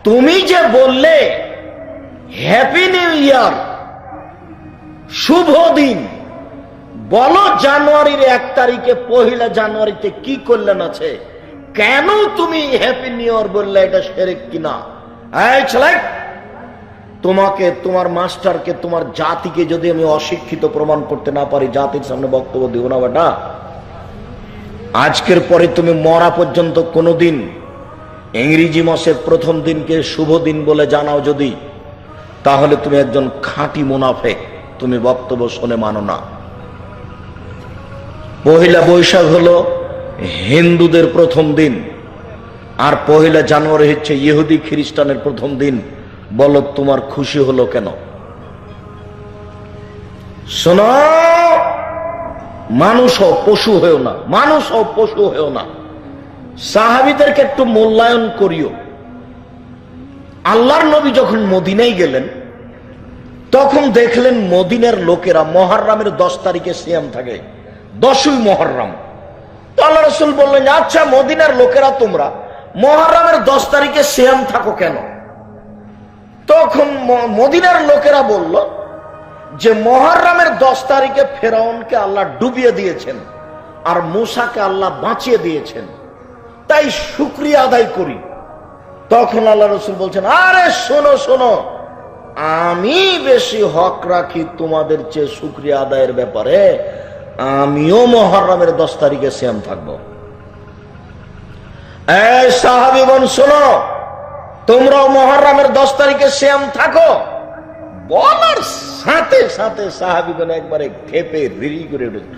তুমি যে বললে হ্যাপি নিউ ইয়ার, শুভ দিন, বলো জানুয়ারির 1 তারিখে, 1 জানুয়ারিতে কি কল্যাণ আছে? কেন তুমি হ্যাপি নিউ ইয়ার বললে? এটা শিরক কিনা? এই ছেলে, তোমাকে, তোমার মাস্টারকে, তোমার জাতিকে যদি আমি অশিক্ষিত প্রমাণ করতে না পারি, জাতির সামনে বক্তব্য দিব না বেটা। আজকের পরে তুমি মরা পর্যন্ত কোনোদিন ইংরেজি মাসের প্রথম দিনকে শুভ দিন বলে জানাও যদি, তাহলে তুমি একজন খাঁটি মুনাফেক, তুমি বক্তব্য শুনে মানো না। 1 বৈশাখ হলো হিন্দুদের প্রথম দিন, আর 1 জানুয়ারি হচ্ছে ইহুদি খ্রিস্টানের প্রথম দিন। বলো তোমার খুশি হলো কেন? শোনো, মানুষ হও, পশু হয়েও না, মানুষ হও, পশু হয়েও না। সাহাবীদেরকে একটু মূল্যায়ন করিও। আল্লাহর নবী যখন মদিনায় গেলেন, তখন দেখলেন মদিনার লোকেরা মুহররমের 10 তারিখে সিয়াম থাকে, 10ই মুহররম। তো আল্লাহ রাসূল বললেন, আচ্ছা মদিনার লোকেরা তোমরা মুহররমের 10 তারিখে সিয়াম থাকো কেন? তখন মদিনার লোকেরা বলল যে মুহররমের 10 তারিখে ফেরাউনকে আল্লাহ ডুবিয়ে দিয়েছেন আর মূসাকে আল্লাহ বাঁচিয়ে দিয়েছেন, তাই শুকরিয়া আদায় করি। তখন আল্লাহ রাসূল বলছেন, আরে শোনো শোনো, আমি বেশি হক রাখি তোমাদের চেয়ে শুকরিয়া আদায়ের ব্যাপারে। আমিও মুহররমের 10 তারিখে সিয়াম থাকবো। এই সাহাবীগণ শোনো, তোমরাও মুহররমের 10 তারিখে সিয়াম থাকো। বলার সাথে সাথে সাহাবীগণ একবারে ক্ষেপে রিরি করে উঠেছে।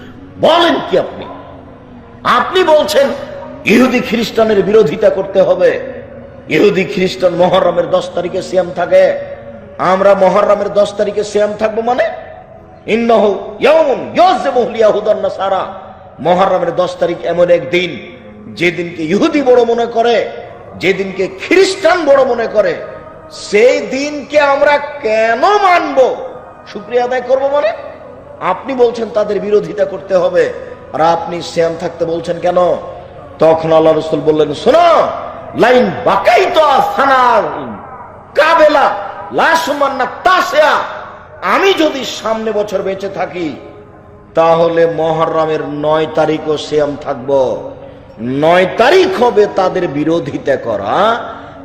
বলেন কি আপনি? আপনি বলছেন ইহুদি খ্রিস্টানের বিরোধিতা করতে হবে? ইহুদি খ্রিস্টান মুহররমের 10 তারিখে সিয়াম থাকে, আমরা মুহররমের 10 তারিখে সিয়াম থাকবো মানে? ইন্নাহু ইয়াউমুন ইয়াযমুল ইয়াহুদান নাসারা, মুহররমের 10 তারিখ এমন এক দিন যেদিনকে ইহুদি বড় মনে করে, যেদিনকে খ্রিস্টান বড় মনে করে, সেই দিনকে আমরা কেন মানব? শুকরিয়া আদায় করবো মানে? আপনি বলছেন তাদের বিরোধিতা করতে হবে, আর আপনি সিয়াম থাকতে বলছেন কেন? তখন আল্লাহ রাসূল বললেন, শোনো, লাইন বাকাইতু আসানাল কাবেলা লাসমান্না তাসিয়া, আমি যদি সামনে বছর বেঁচে থাকি তাহলে মুহররমের 9 তারিখও সিয়াম থাকবো। 9 তারিখ হবে তাদের বিরোধিতা করা,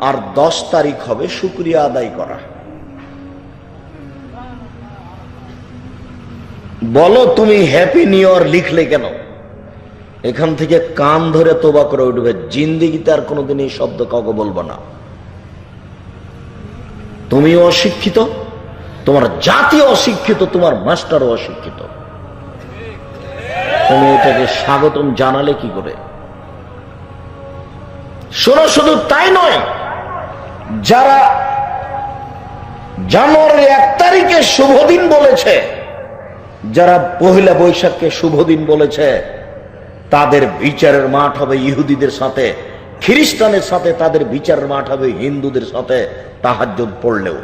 আর 10 তারিখ হবে শুকরিয়া আদায় করা। বলো তুমি হ্যাপি নিউ ইয়ার লিখলে কেন? এখান থেকে কান ধরে তোবা করে উঠবে, জিন্দেগিতে আর কোনোদিন এই শব্দ কাউকে বলবো না। তুমি অশিক্ষিত, তোমার জাতি অশিক্ষিত, তোমার মাস্টারও অশিক্ষিত। তুমি এটাকে স্বাগতম জানালে কি করে? শোনো, শুধু তাই নয়, যারা জানুয়ারির 1 তারিখে শুভ দিন বলেছে, যারা 1 বৈশাখকে শুভ দিন বলেছে, তাদের বিচারের মাঠ হবে ইহুদিদের সাথে, খ্রিস্টানের সাথে তাদের বিচারের মাঠ হবে হিন্দুদের সাথে তাহাজ্জুদ পড়লেও।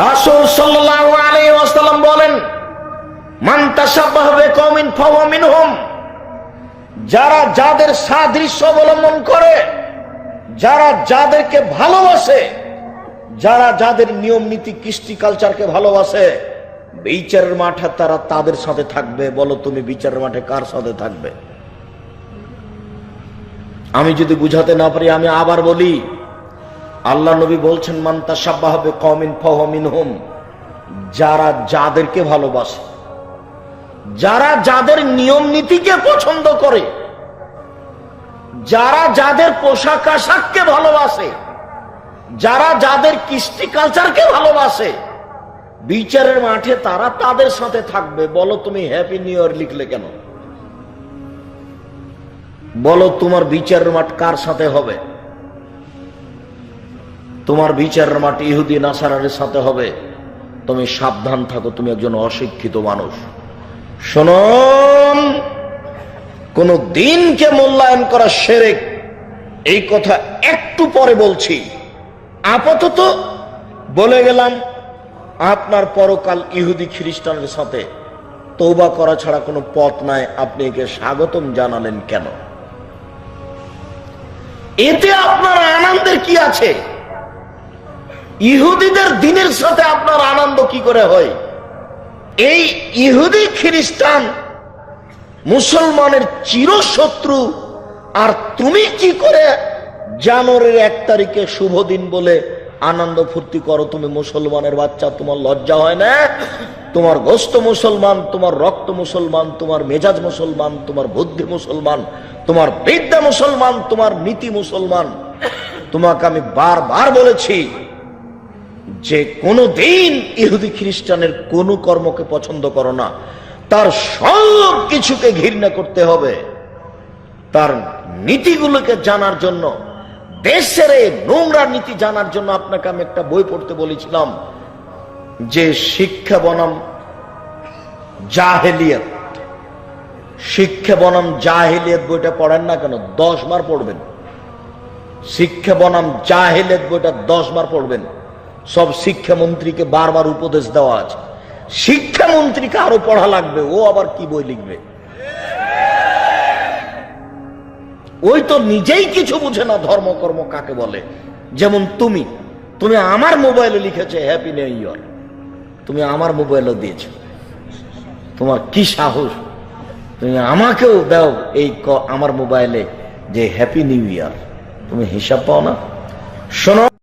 রাসূল সাল্লাল্লাহু আলাইহি ওয়াসাল্লাম বলেন, মান তাশাব্বাহা বিকওমিন ফাহুয়া মিনহুম, যারা যাদের সাদৃশ্য অবলম্বন করে, যারা যাদেরকে ভালোবাসে, যারা যাদের নিয়ম নীতি কৃষ্টি কালচারকে ভালোবাসে, বিচারের মাঠে তারা তাদের সাথে থাকবে। বলো তুমি বিচারের মাঠে কার সাথে থাকবে? আমি যদি বুঝাতে না পারি আমি আবার বলি, আল্লাহ নবী বলছেন, মান তাশাব্বাহা বিকওমিন ফাহুয়া মিনহুম, যারা যাদেরকে ভালোবাসে, যারা যাদের নিয়ম নীতিকে পছন্দ করে, যারা যাদের পোশাক আশাককে ভালোবাসে, যারা যাদের কৃষ্টি কালচারকে ভালোবাসে, বিচারের মাঠে তারা তাদের সাথে থাকবে। বলো তুমি হ্যাপি নিউ ইয়ার লিখলে কেন? বলো তোমার বিচারের মাঠ কার সাথে হবে? তোমার বিচারের মাঠ ইহুদি নাসারার সাথে হবে। তুমি সাবধান থাকো, তুমি একজন অশিক্ষিত মানুষ। শুনুন, কোন দিনকে মূল্যায়ন করা শিরক, এই কথা একটু পরে বলছি। আপাতত বলে গেলাম, আপনার পরকাল ইহুদি খ্রিস্টানের সাথে তওবা করা ছাড়া কোনো পথ নাই। আপনি একে স্বাগতম জানালেন কেন? এতে আপনার আনন্দের কি আছে? ইহুদিদের দিনের সাথে আপনার আনন্দ কি করে হয়? এই ইহুদি খ্রিস্টান মুসলমানের চিরশত্রু, আর তুমি কি করে জানুয়ারির 1 তারিখে শুভ দিন বলে আনন্দ ফুর্তি করো? তুমি মুসলমানের বাচ্চা, তোমার লজ্জা হয় না? তোমার গোস্ত মুসলমান, তোমার রক্ত মুসলমান, তোমার মেজাজ মুসলমান, তোমার বুদ্ধি মুসলমান, তোমার বিদ্যা মুসলমান, তোমার নীতি মুসলমান। তোমাকে আমি বারবার বলেছি যে কোনো দিন ইহুদি খ্রিস্টানের কোনো কর্মকে পছন্দ করো না, তার সব কিছুকে ঘৃণা করতে হবে। তার নীতিগুলোকে জানার জন্য, দেশের এই নোংরা নীতি জানার জন্য আপনাকে আমি একটা বই পড়তে বলেছিলাম, যে শিক্ষা বনাম জাহেলিয়াত। শিক্ষা বনাম জাহেলিয়াত বইটা পড়েন না কেন? 10 বার পড়বেন। শিক্ষা বনাম জাহেলিয়াত বইটা 10 বার পড়বেন। সব শিক্ষামন্ত্রীকে বারবার উপদেশ দেওয়া আছে। শিক্ষামন্ত্রীকে আরো পড়া লাগবে, ও আবার কি বই লিখবে? ওই তো নিজেই কিছু বুঝে না ধর্মকর্ম কাকে বলে। যেমন তুমি তুমি আমার মোবাইলে লিখেছে হ্যাপি নিউ ইয়ার, তুমি আমার মোবাইলও দিয়েছ। তোমার কি সাহস? তুমি আমাকেও দাও এই আমার মোবাইলে যে হ্যাপি নিউ ইয়ার। তুমি হিসাব পাও না? শোনো।